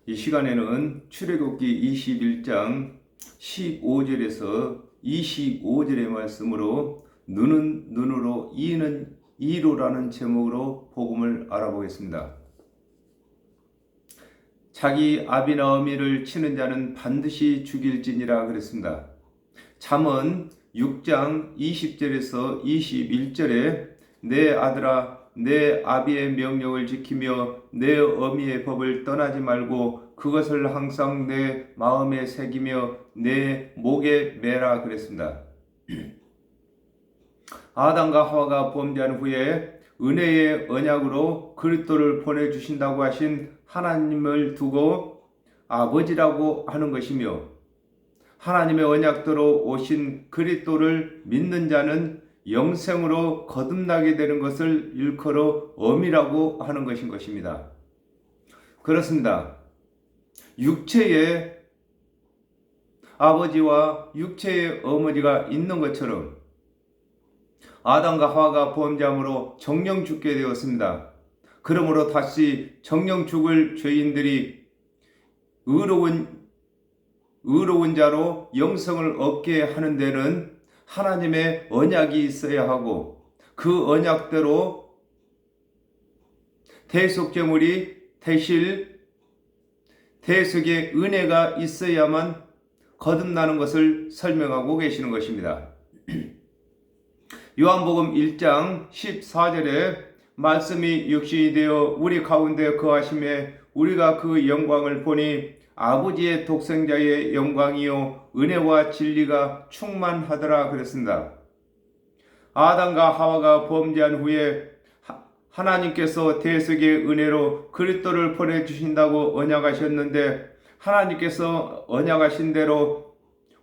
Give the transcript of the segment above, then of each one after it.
이 시간에는 출애굽기 21장 15절에서 25절의 말씀으로 눈은 눈으로 이는 이로라는 제목으로 복음을 알아보겠습니다. 자기 아비나 어미를 치는 자는 반드시 죽일지니라 그랬습니다. 잠언 6장 20절에서 21절에 내 아들아 내 아비의 명령을 지키며 내 어미의 법을 떠나지 말고 그것을 항상 내 마음에 새기며 내 목에 매라 그랬습니다. 아담과 하와가 범죄한 후에 은혜의 언약으로 그리스도를 보내주신다고 하신 하나님을 두고 아버지라고 하는 것이며, 하나님의 언약대로 오신 그리스도를 믿는 자는 영생으로 거듭나게 되는 것을 일컬어 어미라고 하는 것인 것입니다. 그렇습니다. 육체의 아버지와 육체의 어머니가 있는 것처럼 아담과 하와가 범죄함으로 정령 죽게 되었습니다. 그러므로 다시 정령 죽을 죄인들이 의로운 자로 영생을 얻게 하는 데는 하나님의 언약이 있어야 하고, 그 언약대로 대속제물이 대실 대속의 은혜가 있어야만 거듭나는 것을 설명하고 계시는 것입니다. 요한복음 1장 14절에 말씀이 육신이 되어 우리 가운데 거하심에 우리가 그 영광을 보니 아버지의 독생자의 영광이요 은혜와 진리가 충만하더라 그랬습니다. 아담과 하와가 범죄한 후에 하나님께서 대속의 은혜로 그리스도를 보내주신다고 언약하셨는데, 하나님께서 언약하신 대로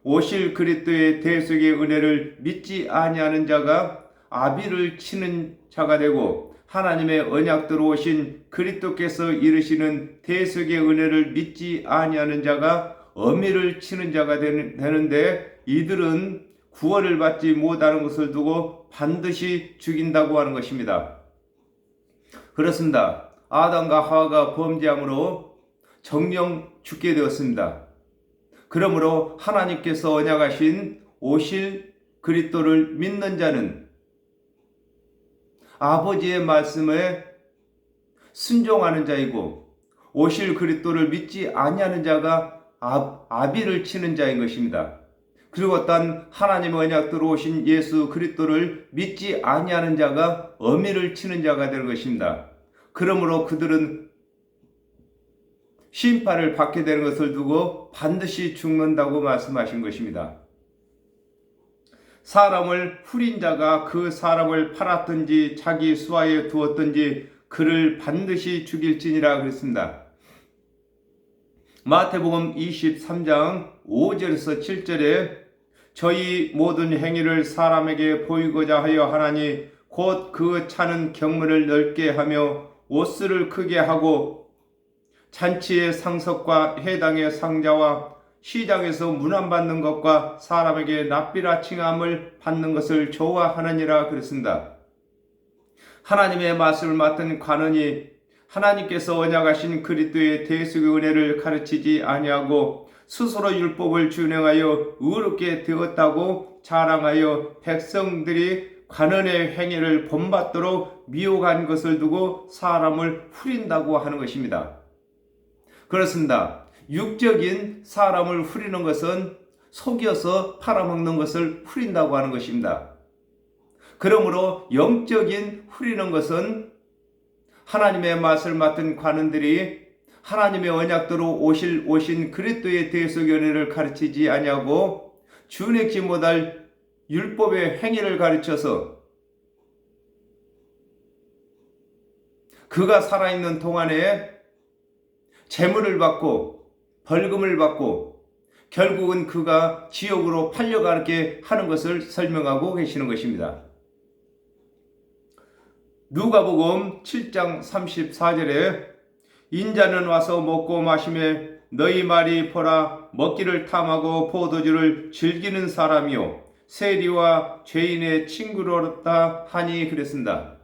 오실 그리스도의 대속의 은혜를 믿지 아니하는 자가 아비를 치는 자가 되고, 하나님의 언약대로 오신 그리스도께서 이르시는 대속의 은혜를 믿지 아니하는 자가 어미를 치는 자가 되는데, 이들은 구원을 받지 못하는 것을 두고 반드시 죽인다고 하는 것입니다. 그렇습니다. 아담과 하와가 범죄함으로 정령 죽게 되었습니다. 그러므로 하나님께서 언약하신 오실 그리스도를 믿는 자는 아버지의 말씀에 순종하는 자이고, 오실 그리스도를 믿지 아니하는 자가 아비를 치는 자인 것입니다. 그리고 단 하나님의 언약대로 오신 예수 그리스도를 믿지 아니하는 자가 어미를 치는 자가 되는 것입니다. 그러므로 그들은 심판을 받게 되는 것을 두고 반드시 죽는다고 말씀하신 것입니다. 사람을 후린 자가 그 사람을 팔았든지 자기 수하에 두었든지 그를 반드시 죽일지니라 그랬습니다. 마태복음 23장 5절에서 7절에 저희 모든 행위를 사람에게 보이고자 하여 하나니 곧 그 차는 경문을 넓게 하며 옷수를 크게 하고 잔치의 상석과 해당의 상자와 시장에서 문안받는 것과 사람에게 납비라 칭함을 받는 것을 좋아하느니라 그랬습니다. 하나님의 말씀을 맡은 관원이 하나님께서 언약하신 그리스도의 대속의 은혜를 가르치지 아니하고 스스로 율법을 준행하여 의롭게 되었다고 자랑하여 백성들이 관원의 행위를 본받도록 미혹한 것을 두고 사람을 후린다고 하는 것입니다. 그렇습니다. 육적인 사람을 후리는 것은 속여서 팔아먹는 것을 후린다고 하는 것입니다. 그러므로 영적인 후리는 것은 하나님의 맛을 맡은 관원들이 하나님의 언약대로 오신 그리스도의 대속의 은혜를 가르치지 아니하고 준행치 못할 율법의 행위를 가르쳐서 그가 살아있는 동안에 재물을 받고 벌금을 받고 결국은 그가 지옥으로 팔려가게 하는 것을 설명하고 계시는 것입니다. 누가복음 7장 34절에 인자는 와서 먹고 마시며 너희 말이 보라 먹기를 탐하고 포도주를 즐기는 사람이요 세리와 죄인의 친구로다 하니 그랬습니다.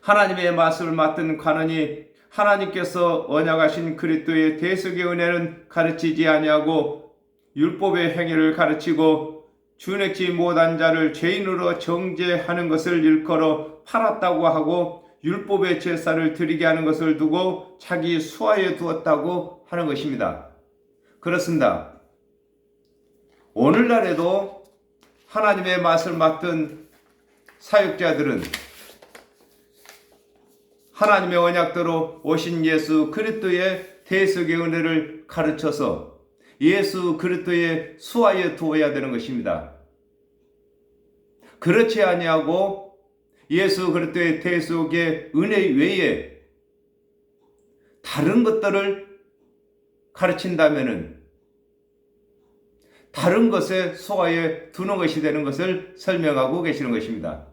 하나님의 말씀을 맡은 관원이 하나님께서 언약하신 그리스도의 대속의 은혜는 가르치지 아니하고 율법의 행위를 가르치고 준행치 못한 자를 죄인으로 정죄하는 것을 일컬어 팔았다고 하고 율법의 제사를 드리게 하는 것을 두고 자기 수하에 두었다고 하는 것입니다. 그렇습니다. 오늘날에도 하나님의 맛을 맡은 사역자들은 하나님의 언약대로 오신 예수 그리스도의 대속의 은혜를 가르쳐서 예수 그리스도의 수하에 두어야 되는 것입니다. 그렇지 아니하고 예수 그리스도의 대속의 은혜 외에 다른 것들을 가르친다면은 다른 것에 수하에 두는 것이 되는 것을 설명하고 계시는 것입니다.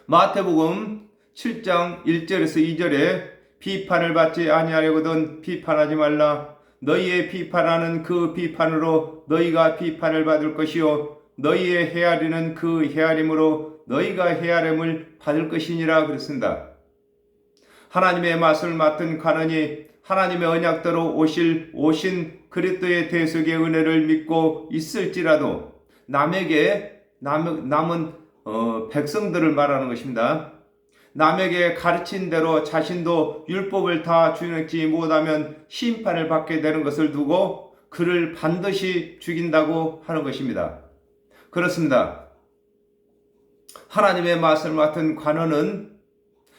마태복음 7장 1절에서 2절에 비판을 받지 아니하려거든 비판하지 말라. 너희의 비판하는 그 비판으로 너희가 비판을 받을 것이요 너희의 헤아리는 그 헤아림으로 너희가 헤아림을 받을 것이니라 그랬습니다. 하나님의 맛을 맡은 관원이 하나님의 언약대로 오신 그리스도의 대속의 은혜를 믿고 있을지라도 남은 백성들을 말하는 것입니다. 남에게 가르친 대로 자신도 율법을 다 준행치 못하면 심판을 받게 되는 것을 두고 그를 반드시 죽인다고 하는 것입니다. 그렇습니다. 하나님의 맛을 맡은 관원은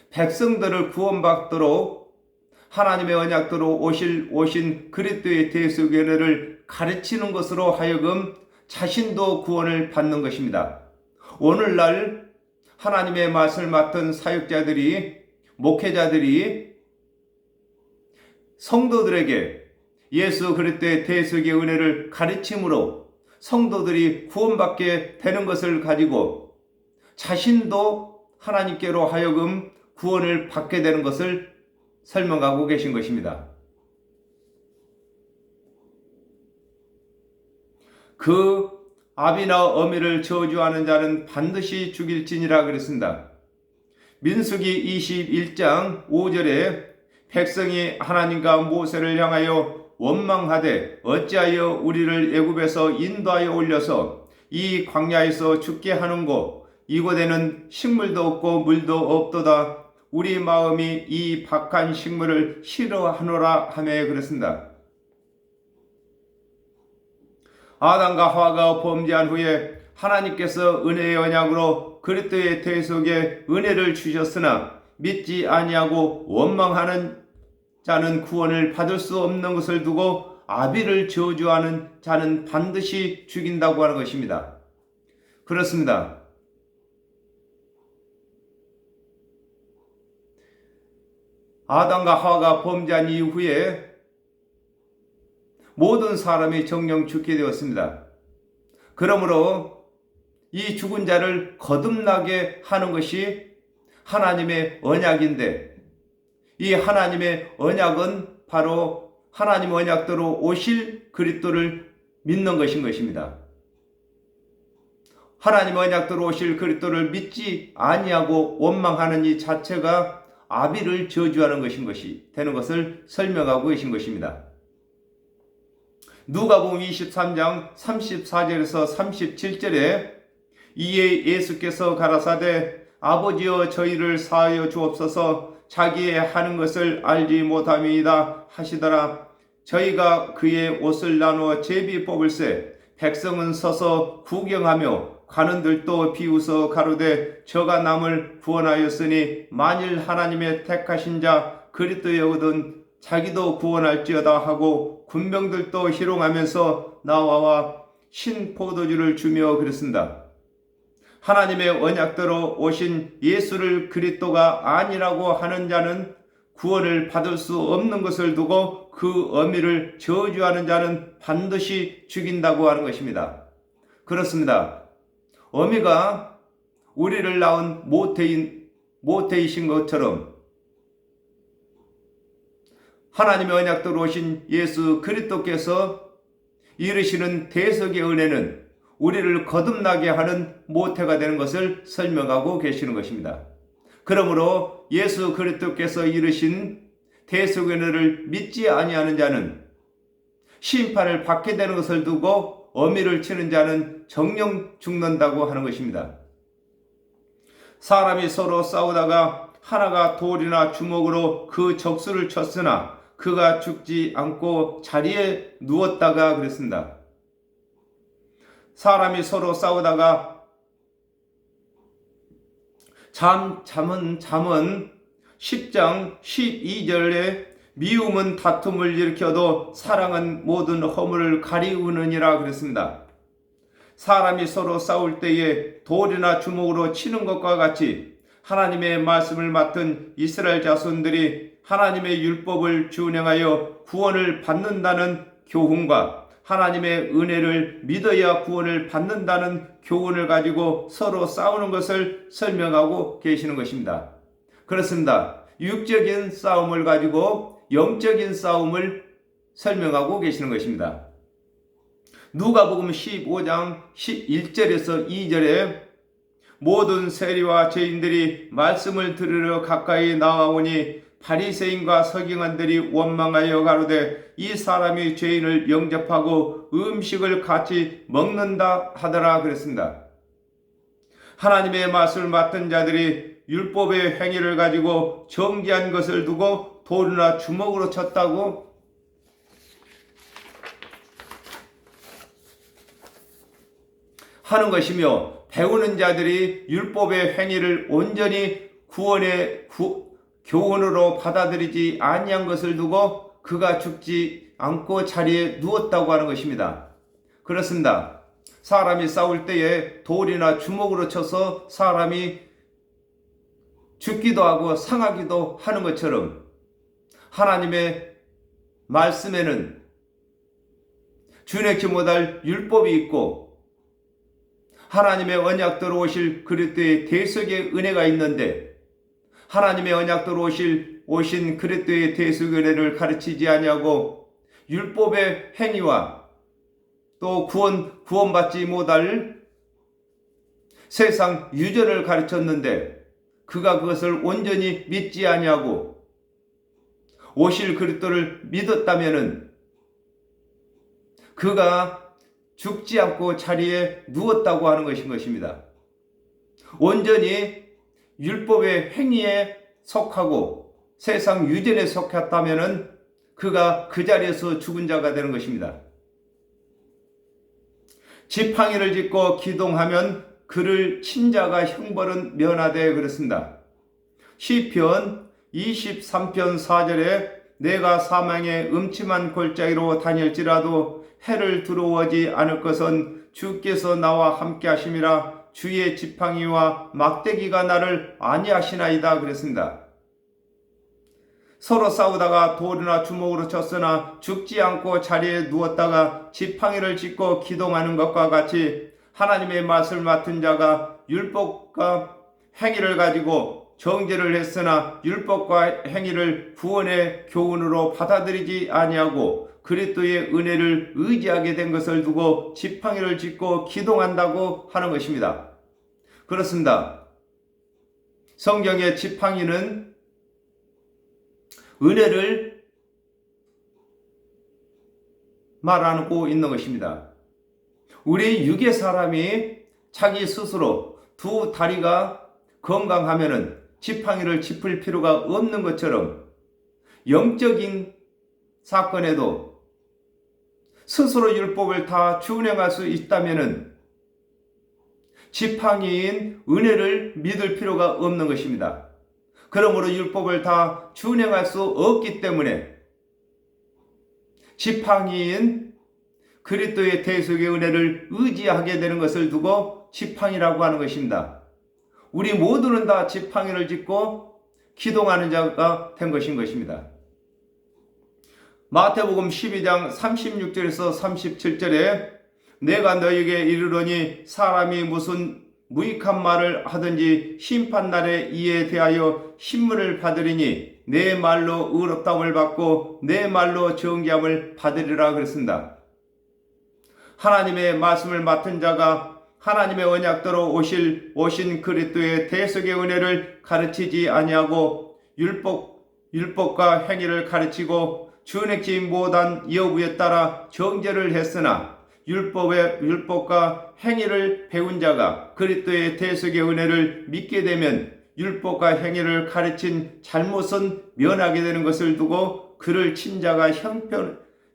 백성들을 구원받도록 하나님의 언약대로 오신 그리스도의 대속의 은혜를 가르치는 것으로 하여금 자신도 구원을 받는 것입니다. 오늘날 하나님의 맛을 맡은 사역자들이, 목회자들이 성도들에게 예수 그리스도의 대속의 은혜를 가르침으로 성도들이 구원받게 되는 것을 가지고 자신도 하나님께로 하여금 구원을 받게 되는 것을 설명하고 계신 것입니다. 그 아비나 어미를 저주하는 자는 반드시 죽일지니라 그랬습니다. 민수기 21장 5절에 백성이 하나님과 모세를 향하여 원망하되 어찌하여 우리를 애굽에서 인도하여 올려서 이 광야에서 죽게 하는고 이곳에는 식물도 없고 물도 없도다. 우리 마음이 이 박한 식물을 싫어하노라 하며 그랬습니다. 아담과 하와가 범죄한 후에 하나님께서 은혜의 언약으로 그리스도의 대속의 은혜를 주셨으나 믿지 아니하고 원망하는 자는 구원을 받을 수 없는 것을 두고 아비를 저주하는 자는 반드시 죽인다고 하는 것입니다. 그렇습니다. 아담과 하와가 범죄한 이후에 모든 사람이 정령 죽게 되었습니다. 그러므로 이 죽은 자를 거듭나게 하는 것이 하나님의 언약인데 이 하나님의 언약은 바로 하나님 언약대로 오실 그리스도를 믿는 것인 것입니다. 하나님 언약대로 오실 그리스도를 믿지 아니하고 원망하는 이 자체가 아비를 저주하는 것이 되는 것을 설명하고 계신 것입니다. 누가복음 23장 34절에서 37절에 이에 예수께서 가라사대 아버지여 저희를 사하여 주옵소서 자기의 하는 것을 알지 못함이다 하시더라. 저희가 그의 옷을 나누어 제비 뽑을세 백성은 서서 구경하며 관원들도 비웃어 가로되 저가 남을 구원하였으니 만일 하나님의 택하신 자 그리스도여거든 자기도 구원할지어다 하고 군병들도 희롱하면서 나와와 신포도주를 주며 그랬습니다. 하나님의 언약대로 오신 예수를 그리스도가 아니라고 하는 자는 구원을 받을 수 없는 것을 두고 그 어미를 저주하는 자는 반드시 죽인다고 하는 것입니다. 그렇습니다. 어미가 우리를 낳은 모태이신 것처럼 하나님의 언약대로 오신 예수 그리스도께서 이르시는 대속의 은혜는 우리를 거듭나게 하는 모태가 되는 것을 설명하고 계시는 것입니다. 그러므로 예수 그리스도께서 이르신 대속연회를 믿지 아니하는 자는 심판을 받게 되는 것을 두고 어미를 치는 자는 정령 죽는다고 하는 것입니다. 사람이 서로 싸우다가 하나가 돌이나 주먹으로 그 적수를 쳤으나 그가 죽지 않고 자리에 누웠다가 그랬습니다. 사람이 서로 싸우다가 잠언 10장 12절에 미움은 다툼을 일으켜도 사랑은 모든 허물을 가리우느니라 그랬습니다. 사람이 서로 싸울 때에 돌이나 주먹으로 치는 것과 같이 하나님의 말씀을 맡은 이스라엘 자손들이 하나님의 율법을 준행하여 구원을 받는다는 교훈과 하나님의 은혜를 믿어야 구원을 받는다는 교훈을 가지고 서로 싸우는 것을 설명하고 계시는 것입니다. 그렇습니다. 육적인 싸움을 가지고 영적인 싸움을 설명하고 계시는 것입니다. 누가복음 15장 1절에서 2절에 모든 세리와 죄인들이 말씀을 들으러 가까이 나아오니 바리새인과 서기관들이 원망하여 가로되 이 사람이 죄인을 영접하고 음식을 같이 먹는다 하더라 그랬습니다. 하나님의 말씀을 맡은 자들이 율법의 행위를 가지고 정죄한 것을 두고 돌이나 주먹으로 쳤다고 하는 것이며, 배우는 자들이 율법의 행위를 온전히 구원의 교훈으로 받아들이지 아니한 것을 두고 그가 죽지 않고 자리에 누웠다고 하는 것입니다. 그렇습니다. 사람이 싸울 때에 돌이나 주먹으로 쳐서 사람이 죽기도 하고 상하기도 하는 것처럼 하나님의 말씀에는 준행치 못할 율법이 있고 하나님의 언약대로 오실 그리스도의 대속의 은혜가 있는데, 하나님의 언약대로 오신 그리스도의 대속의 은혜를 가르치지 아니하고 율법의 행위와 또 구원받지 못할 세상 유전을 가르쳤는데 그가 그것을 온전히 믿지 아니하고 오실 그리스도를 믿었다면은 그가 죽지 않고 자리에 누웠다고 하는 것입니다. 온전히 율법의 행위에 속하고 세상 유전에 속했다면 그가 그 자리에서 죽은 자가 되는 것입니다. 지팡이를 짚고 기동하면 그를 친 자가 형벌은 면하되 그렇습니다. 시편 23편 4절에 내가 사망의 음침한 골짜기로 다닐지라도 해를 두려워하지 않을 것은 주께서 나와 함께 하심이라. 주의 지팡이와 막대기가 나를 안위하시나이다 그랬습니다. 서로 싸우다가 돌이나 주먹으로 쳤으나 죽지 않고 자리에 누웠다가 지팡이를 짚고 기동하는 것과 같이 하나님의 말씀을 맡은 자가 율법과 행위를 가지고 정죄를 했으나 율법과 행위를 구원의 교훈으로 받아들이지 아니하고 그리스도의 은혜를 의지하게 된 것을 두고 지팡이를 짚고 기동한다고 하는 것입니다. 그렇습니다. 성경의 지팡이는 은혜를 말하고 있는 것입니다. 우리 육의 사람이 자기 스스로 두 다리가 건강하면은 지팡이를 짚을 필요가 없는 것처럼 영적인 사건에도 스스로 율법을 다 준행할 수 있다면은 지팡이인 은혜를 믿을 필요가 없는 것입니다. 그러므로 율법을 다 준행할 수 없기 때문에 지팡이인 그리스도의 대속의 은혜를 의지하게 되는 것을 두고 지팡이라고 하는 것입니다. 우리 모두는 다 지팡이를 짚고 기동하는 자가 된 것입니다. 마태복음 12장 36절에서 37절에 내가 너에게 이르노니 사람이 무슨 무익한 말을 하든지 심판날에 이에 대하여 신문을 받으리니 내 말로 의롭다함을 받고 내 말로 정죄함을 받으리라 그랬습니다. 하나님의 말씀을 맡은 자가 하나님의 언약대로 오신 그리스도의 대속의 은혜를 가르치지 아니하고 율법과 행위를 가르치고 준행치 못한 여부에 따라 정죄를 했으나 율법과 행위를 배운 자가 그리스도의 대속의 은혜를 믿게 되면 율법과 행위를 가르친 잘못은 면하게 되는 것을 두고 그를 친 자가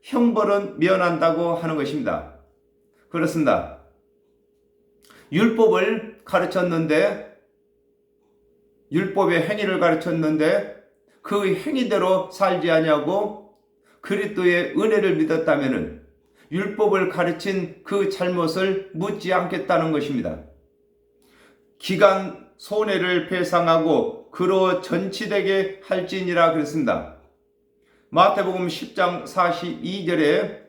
형벌은 면한다고 하는 것입니다. 그렇습니다. 율법을 가르쳤는데, 율법의 행위를 가르쳤는데 그 행위대로 살지 아니하고 그리스도의 은혜를 믿었다면 율법을 가르친 그 잘못을 묻지 않겠다는 것입니다. 기간 손해를 배상하고 그로 전치되게 할지니라 그랬습니다. 마태복음 10장 42절에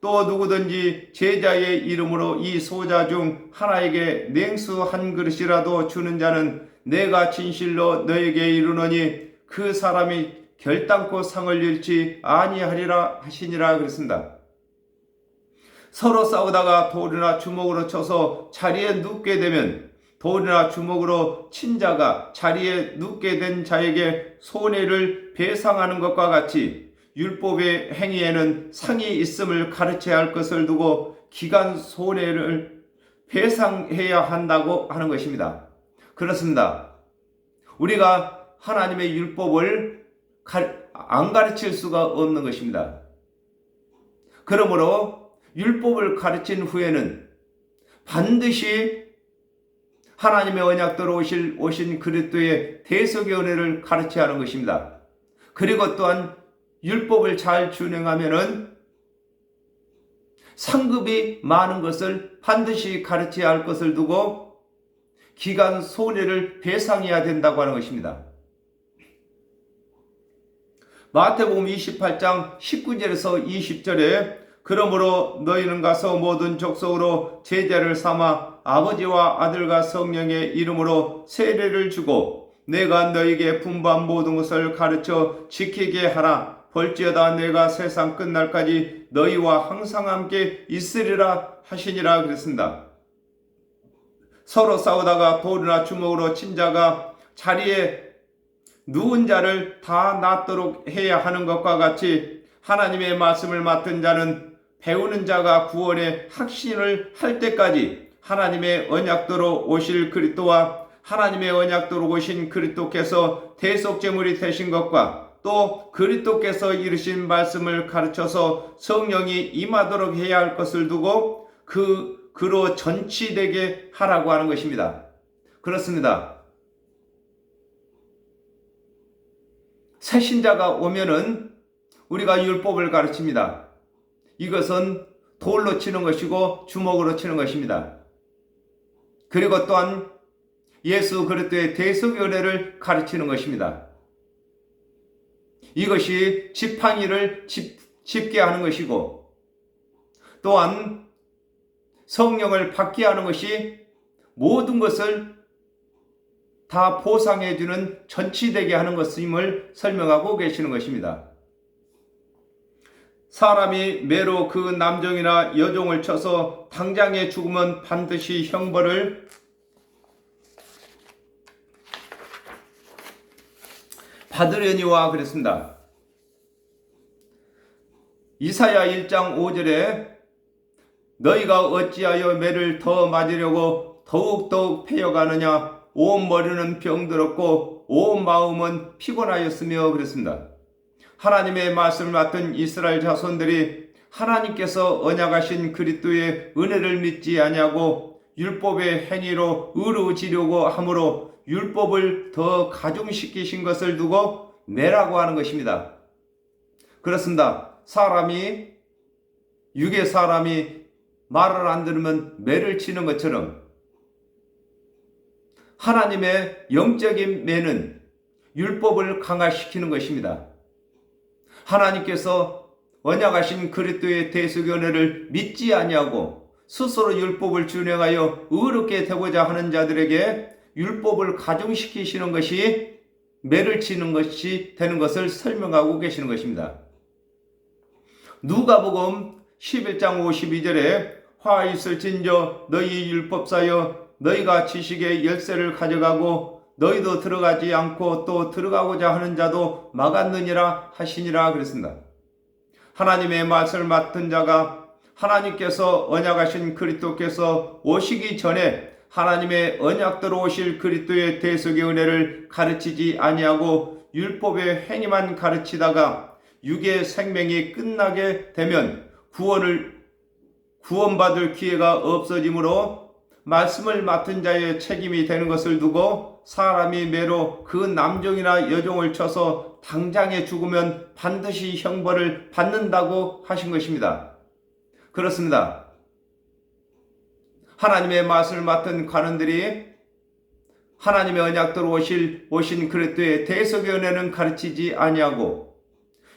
또 누구든지 제자의 이름으로 이 소자 중 하나에게 냉수 한 그릇이라도 주는 자는 내가 진실로 너에게 이르노니 그 사람이 결단코 상을 잃지 아니하리라 하시니라 그랬습니다. 서로 싸우다가 돌이나 주먹으로 쳐서 자리에 눕게 되면 돌이나 주먹으로 친 자가 자리에 눕게 된 자에게 손해를 배상하는 것과 같이 율법의 행위에는 상이 있음을 가르쳐야 할 것을 두고 기간 손해를 배상해야 한다고 하는 것입니다. 그렇습니다. 우리가 하나님의 율법을 안 가르칠 수가 없는 것입니다. 그러므로 율법을 가르친 후에는 반드시 하나님의 언약대로 오신 그리스도의 대속의 은혜를 가르쳐야 하는 것입니다. 그리고 또한 율법을 잘 준행하면은 상급이 많은 것을 반드시 가르쳐야 할 것을 두고 기간 손해를 배상해야 된다고 하는 것입니다. 마태복음 28장 19절에서 20절에 그러므로 너희는 가서 모든 족속으로 제자를 삼아 아버지와 아들과 성령의 이름으로 세례를 주고 내가 너희에게 분부한 모든 것을 가르쳐 지키게 하라. 볼지어다 내가 세상 끝날까지 너희와 항상 함께 있으리라 하시니라 그랬습니다. 서로 싸우다가 돌이나 주먹으로 친 자가 자리에 누운 자를 다 낫도록 해야 하는 것과 같이 하나님의 말씀을 맡은 자는 배우는 자가 구원의 확신을 할 때까지 하나님의 언약대로 오실 그리스도와 하나님의 언약대로 오신 그리스도께서 대속제물이 되신 것과 또 그리스도께서 이르신 말씀을 가르쳐서 성령이 임하도록 해야 할 것을 두고 그로 전치되게 하라고 하는 것입니다. 그렇습니다. 새 신자가 오면은 우리가 율법을 가르칩니다. 이것은 돌로 치는 것이고 주먹으로 치는 것입니다. 그리고 또한 예수 그리스도의 대속의 은혜를 가르치는 것입니다. 이것이 지팡이를 짚게 하는 것이고 또한 성령을 받게 하는 것이 모든 것을 다 보상해 주는 전치되게 하는 것임을 설명하고 계시는 것입니다. 사람이 매로 그 남종이나 여종을 쳐서 당장에 죽으면 반드시 형벌을 받으려니와 그랬습니다. 이사야 1장 5절에 너희가 어찌하여 매를 더 맞으려고 더욱 패여가느냐 온 머리는 병들었고 온 마음은 피곤하였으며 그랬습니다. 하나님의 말씀을 맡은 이스라엘 자손들이 하나님께서 언약하신 그리스도의 은혜를 믿지 아니하고 율법의 행위로 의로워지려고 함으로 율법을 더 가중시키신 것을 두고 매라고 하는 것입니다. 그렇습니다. 육의 사람이 말을 안 들으면 매를 치는 것처럼 하나님의 영적인 매는 율법을 강화시키는 것입니다. 하나님께서 언약하신 그리스도의 대속의 은혜를 믿지 아니하고 스스로 율법을 준행하여 의롭게 되고자 하는 자들에게 율법을 가중시키시는 것이 매를 치는 것이 되는 것을 설명하고 계시는 것입니다. 누가복음 11장 52절에 화 있을진저 너희 율법사여 너희가 지식의 열쇠를 가져가고 너희도 들어가지 않고 또 들어가고자 하는 자도 막았느니라 하시니라 그랬습니다. 하나님의 말씀을 맡은 자가 하나님께서 언약하신 그리스도께서 오시기 전에 하나님의 언약대로 오실 그리스도의 대속의 은혜를 가르치지 아니하고 율법의 행위만 가르치다가 육의 생명이 끝나게 되면 구원받을 기회가 없어지므로 말씀을 맡은 자의 책임이 되는 것을 두고 사람이 매로 그 남종이나 여종을 쳐서 당장에 죽으면 반드시 형벌을 받는다고 하신 것입니다. 그렇습니다. 하나님의 말씀을 맡은 관원들이 하나님의 언약대로 오신 그리스도의 대속의 은혜는 가르치지 아니하고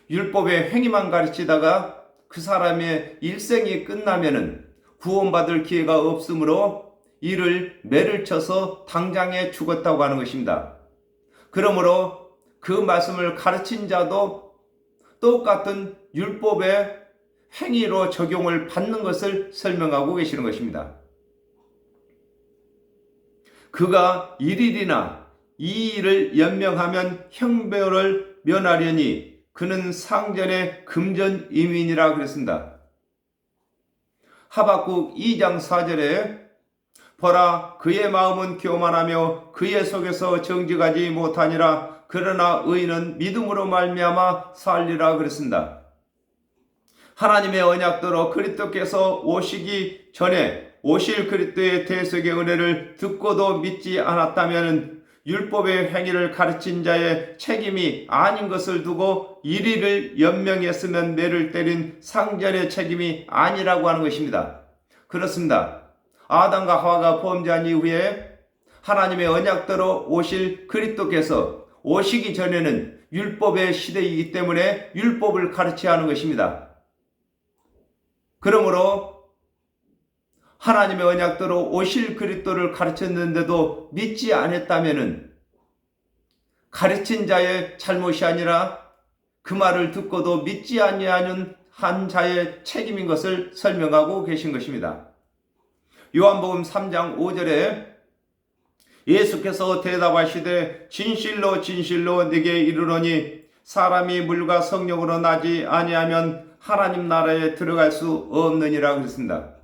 율법의 행위만 가르치다가 그 사람의 일생이 끝나면은 구원받을 기회가 없으므로 이를 매를 쳐서 당장에 죽었다고 하는 것입니다. 그러므로 그 말씀을 가르친 자도 똑같은 율법의 행위로 적용을 받는 것을 설명하고 계시는 것입니다. 그가 1일이나 2일을 연명하면 형벌을 면하려니 그는 상전의 금전 이민이라 그랬습니다. 하박국 2장 4절에 보라 그의 마음은 교만하며 그의 속에서 정직하지 못하니라 그러나 의인은 믿음으로 말미암아 살리라 그랬습니다. 하나님의 언약대로 그리스도께서 오시기 전에 오실 그리스도의 대속의 은혜를 듣고도 믿지 않았다면 율법의 행위를 가르친 자의 책임이 아닌 것을 두고 1일을 연명했으면 매를 때린 상전의 책임이 아니라고 하는 것입니다. 그렇습니다. 아담과 하와가 범죄한 이후에 하나님의 언약대로 오실 그리스도께서 오시기 전에는 율법의 시대이기 때문에 율법을 가르쳐야 하는 것입니다. 그러므로 하나님의 언약대로 오실 그리스도를 가르쳤는데도 믿지 않았다면 가르친 자의 잘못이 아니라 그 말을 듣고도 믿지 아니하는 한 자의 책임인 것을 설명하고 계신 것입니다. 요한복음 3장 5절에 예수께서 대답하시되 진실로 진실로 네게 이르노니 사람이 물과 성령으로 나지 아니하면 하나님 나라에 들어갈 수 없느니라 그랬습니다.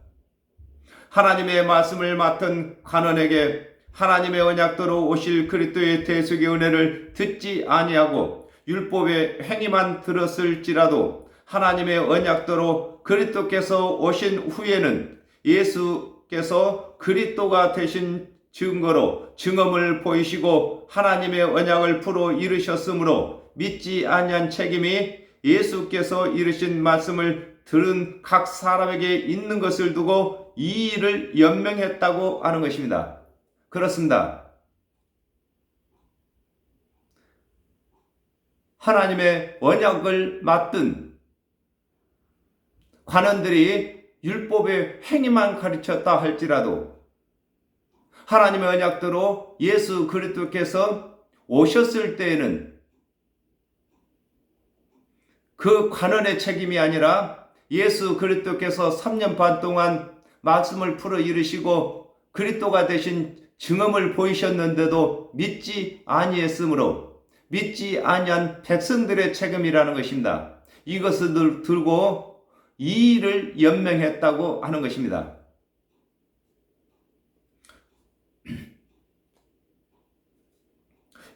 하나님의 말씀을 맡은 관원에게 하나님의 언약대로 오실 그리스도의 대속의 은혜를 듣지 아니하고 율법의 행위만 들었을지라도 하나님의 언약대로 그리스도께서 오신 후에는 예수께서 그리스도가 되신 증거로 증언을 보이시고 하나님의 언약을 풀어 이루셨으므로 믿지 아니한 책임이 예수께서 이르신 말씀을 들은 각 사람에게 있는 것을 두고 이 일을 연명했다고 하는 것입니다. 그렇습니다. 하나님의 언약을 맡은 관원들이 율법의 행위만 가르쳤다 할지라도 하나님의 언약대로 예수 그리스도께서 오셨을 때에는 그 관원의 책임이 아니라 예수 그리스도께서 3년 반 동안 말씀을 풀어 이르시고 그리스도가 되신 증언을 보이셨는데도 믿지 아니했으므로 믿지 아니한 백성들의 책임이라는 것입니다. 이것을 들고 이 일을 연명했다고 하는 것입니다.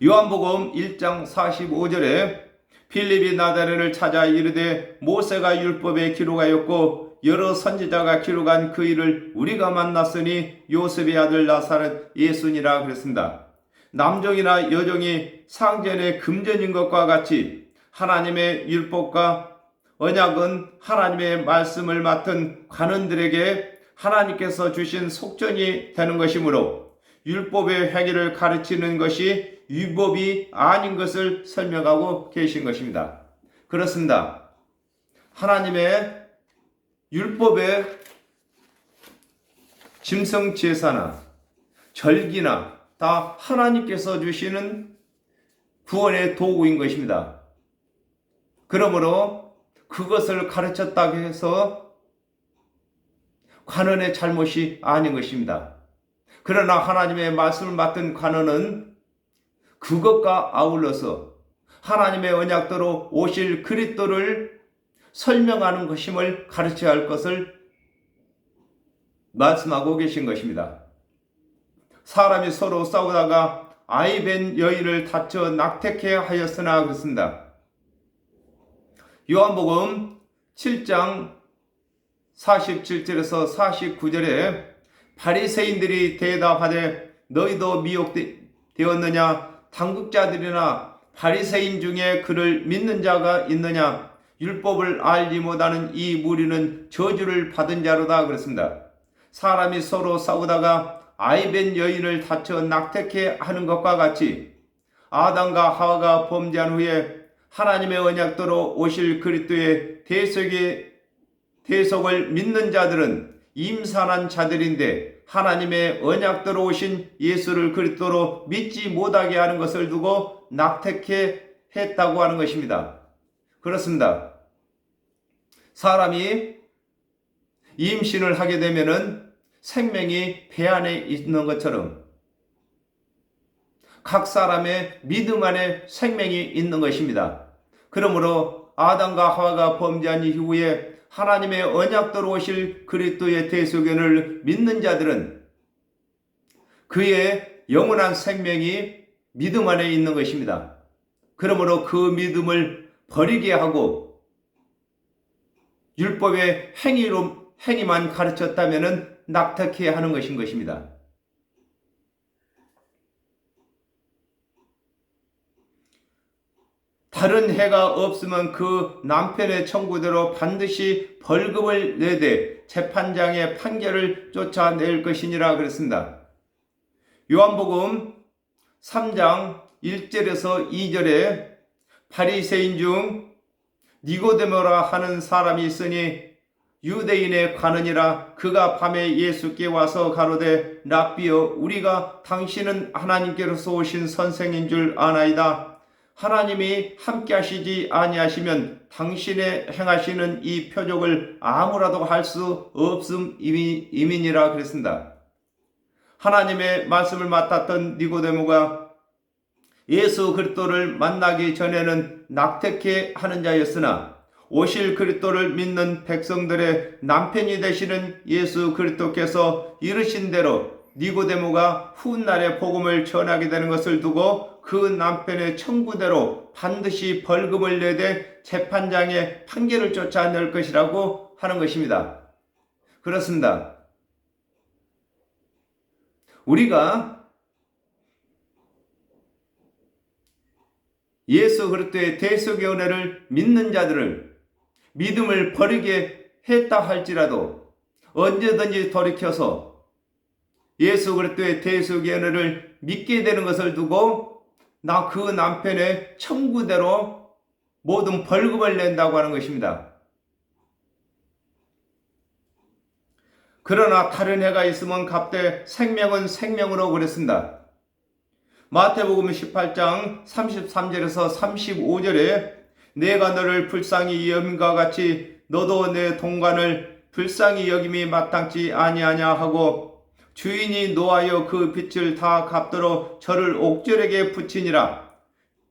요한복음 1장 45절에 필립이 나다레를 찾아 이르되 모세가 율법에 기록하였고 여러 선지자가 기록한 그 일을 우리가 만났으니 요셉의 아들 나사렛 예수니라 그랬습니다. 남종이나 여종이 상전의 금전인 것과 같이 하나님의 율법과 언약은 하나님의 말씀을 맡은 관원들에게 하나님께서 주신 속전이 되는 것이므로 율법의 행위를 가르치는 것이 율법이 아닌 것을 설명하고 계신 것입니다. 그렇습니다. 하나님의 율법의 짐승 제사나 절기나 다 하나님께서 주시는 구원의 도구인 것입니다. 그러므로 그것을 가르쳤다고 해서 관원의 잘못이 아닌 것입니다. 그러나 하나님의 말씀을 맡은 관원은 그것과 아울러서 하나님의 언약대로 오실 그리스도를 설명하는 것임을 가르쳐야 할 것을 말씀하고 계신 것입니다. 사람이 서로 싸우다가 아이벤 여인을 다쳐 낙태케 하였으나 그렇습니다. 요한복음 7장 47절에서 49절에 바리새인들이 대답하되 너희도 미혹되었느냐? 당국자들이나 바리새인 중에 그를 믿는 자가 있느냐? 율법을 알지 못하는 이 무리는 저주를 받은 자로다 그랬습니다. 사람이 서로 싸우다가 아이벤 여인을 다쳐 낙태케 하는 것과 같이 아담과 하와가 범죄한 후에 하나님의 언약대로 오실 그리스도의 대속을 믿는 자들은 임산한 자들인데 하나님의 언약대로 오신 예수를 그리스도로 믿지 못하게 하는 것을 두고 낙태케 했다고 하는 것입니다. 그렇습니다. 사람이 임신을 하게 되면은 생명이 배 안에 있는 것처럼 각 사람의 믿음 안에 생명이 있는 것입니다. 그러므로 아담과 하와가 범죄한 이후에 하나님의 언약대로 오실 그리스도의 대속연을 믿는 자들은 그의 영원한 생명이 믿음 안에 있는 것입니다. 그러므로 그 믿음을 버리게 하고 율법의 행위만 가르쳤다면 낙태케 하는 것입니다. 다른 해가 없으면 그 남편의 청구대로 반드시 벌금을 내되 재판장의 판결을 쫓아낼 것이니라 그랬습니다. 요한복음 3장 1절에서 2절에 바리새인 중 니고데모라 하는 사람이 있으니 유대인의 관원이라 그가 밤에 예수께 와서 가로되 랍비여 우리가 당신은 하나님께로서 오신 선생인 줄 아나이다. 하나님이 함께 하시지 아니하시면 당신의 행하시는 이 표적을 아무라도 할 수 없음이니라 그랬습니다. 하나님의 말씀을 맡았던 니고데모가 예수 그리스도를 만나기 전에는 낙태케 하는 자였으나 오실 그리스도를 믿는 백성들의 남편이 되시는 예수 그리스도께서 이르신 대로 니고데모가 훗날에 복음을 전하게 되는 것을 두고 그 남편의 청구대로 반드시 벌금을 내되 재판장의 판결을 쫓아낼 것이라고 하는 것입니다. 그렇습니다. 우리가 예수 그리스도의 대속의 은혜를 믿는 자들을 믿음을 버리게 했다 할지라도 언제든지 돌이켜서 예수 그리스도의 대속의 은혜를 믿게 되는 것을 두고 나 그 남편의 청구대로 모든 벌금을 낸다고 하는 것입니다. 그러나 다른 해가 있으면 값되 생명은 생명으로 그랬습니다. 마태복음 18장 33절에서 35절에 내가 너를 불쌍히 여김과 같이 너도 내 동관을 불쌍히 여김이 마땅치 아니하냐 하고 주인이 노하여 그 빚을 다 갚도록 저를 옥절에게 붙이니라.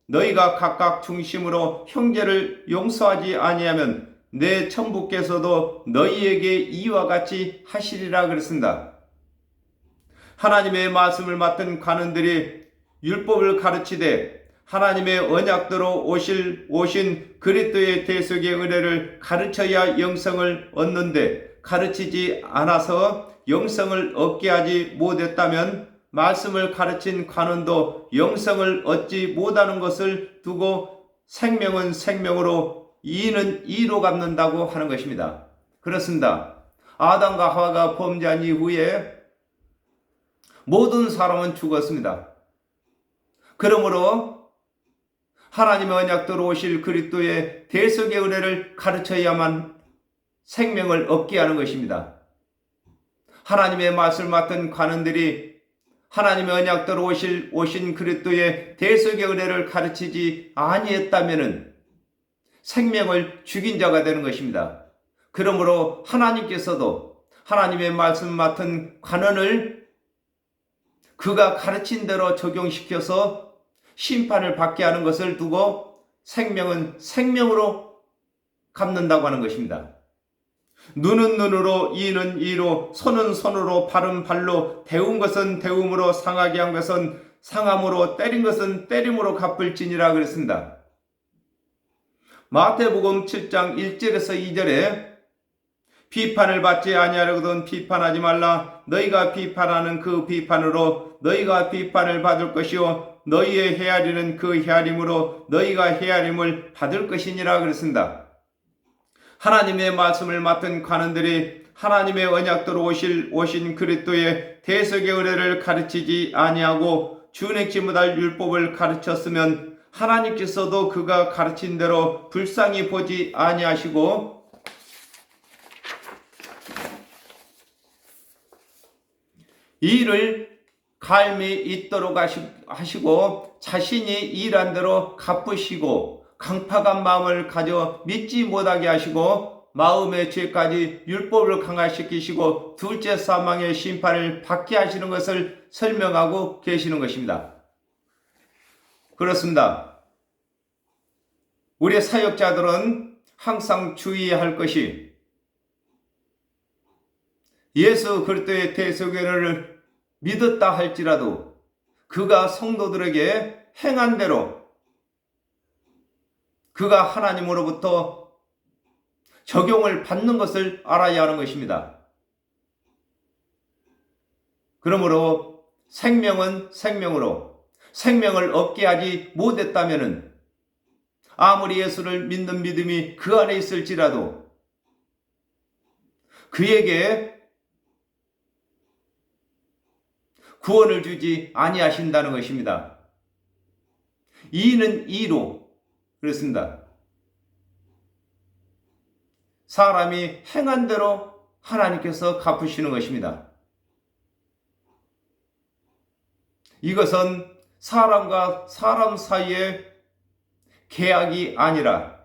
너희가 각각 중심으로 형제를 용서하지 아니하면 내 천부께서도 너희에게 이와 같이 하시리라 그랬습니다. 하나님의 말씀을 맡은 관원들이 율법을 가르치되 하나님의 언약대로 오신 그리스도의 대속의 은혜를 가르쳐야 영생을 얻는데 가르치지 않아서 영생을 얻게 하지 못했다면 말씀을 가르친 관원도 영생을 얻지 못하는 것을 두고 생명은 생명으로 이는 이로 갚는다고 하는 것입니다. 그렇습니다. 아담과 하와가 범죄한 이후에 모든 사람은 죽었습니다. 그러므로 하나님의 언약대로 오실 그리스도의 대속의 은혜를 가르쳐야만 생명을 얻게 하는 것입니다. 하나님의 말씀을 맡은 관원들이 하나님의 언약대로 오신 그리스도의 대속의 은혜를 가르치지 아니했다면 생명을 죽인 자가 되는 것입니다. 그러므로 하나님께서도 하나님의 말씀 맡은 관원을 그가 가르친 대로 적용시켜서 심판을 받게 하는 것을 두고 생명은 생명으로 갚는다고 하는 것입니다. 눈은 눈으로, 이는 이로, 손은 손으로, 발은 발로, 데운 것은 데움으로, 상하게 한 것은 상함으로, 때린 것은 때림으로 갚을지니라 그랬습니다. 마태복음 7장 1절에서 2절에 비판을 받지 아니하려거든 비판하지 말라. 너희가 비판하는 그 비판으로 너희가 비판을 받을 것이요 너희의 헤아리는 그 헤아림으로 너희가 헤아림을 받을 것이니라 그랬습니다. 하나님의 말씀을 맡은 관원들이 하나님의 언약대로 오신 그리스도의 대속의 의례를 가르치지 아니하고 준행치 못할 율법을 가르쳤으면 하나님께서도 그가 가르친 대로 불쌍히 보지 아니하시고 이 일을 갈미 있도록 하시고 자신이 일한 대로 갚으시고 강팍한 마음을 가져 믿지 못하게 하시고 마음의 죄까지 율법을 강화시키시고 둘째 사망의 심판을 받게 하시는 것을 설명하고 계시는 것입니다. 그렇습니다. 우리 사역자들은 항상 주의해야 할 것이 예수 그리스도의 대속의를 믿었다 할지라도 그가 성도들에게 행한 대로 그가 하나님으로부터 적용을 받는 것을 알아야 하는 것입니다. 그러므로 생명은 생명으로 생명을 얻게 하지 못했다면 아무리 예수를 믿는 믿음이 그 안에 있을지라도 그에게 구원을 주지 아니하신다는 것입니다. 이는 이로 그렇습니다. 사람이 행한 대로 하나님께서 갚으시는 것입니다. 이것은 사람과 사람 사이의 계약이 아니라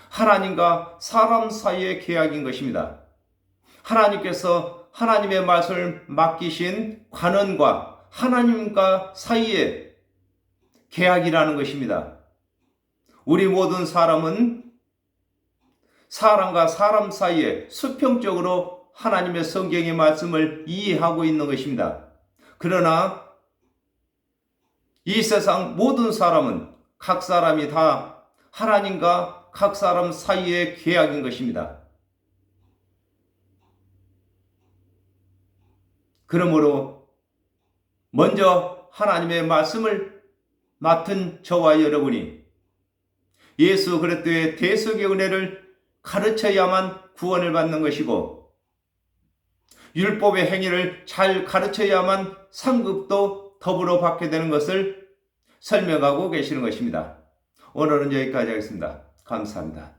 하나님과 사람 사이의 계약인 것입니다. 하나님께서 하나님의 말씀을 맡기신 관원과 하나님과 사이의 계약이라는 것입니다. 우리 모든 사람은 사람과 사람 사이에 수평적으로 하나님의 성경의 말씀을 이해하고 있는 것입니다. 그러나 이 세상 모든 사람은 각 사람이 다 하나님과 각 사람 사이의 계약인 것입니다. 그러므로 먼저 하나님의 말씀을 맡은 저와 여러분이 예수 그리스도의 대속의 은혜를 가르쳐야만 구원을 받는 것이고 율법의 행위를 잘 가르쳐야만 상급도 더불어 받게 되는 것을 설명하고 계시는 것입니다. 오늘은 여기까지 하겠습니다. 감사합니다.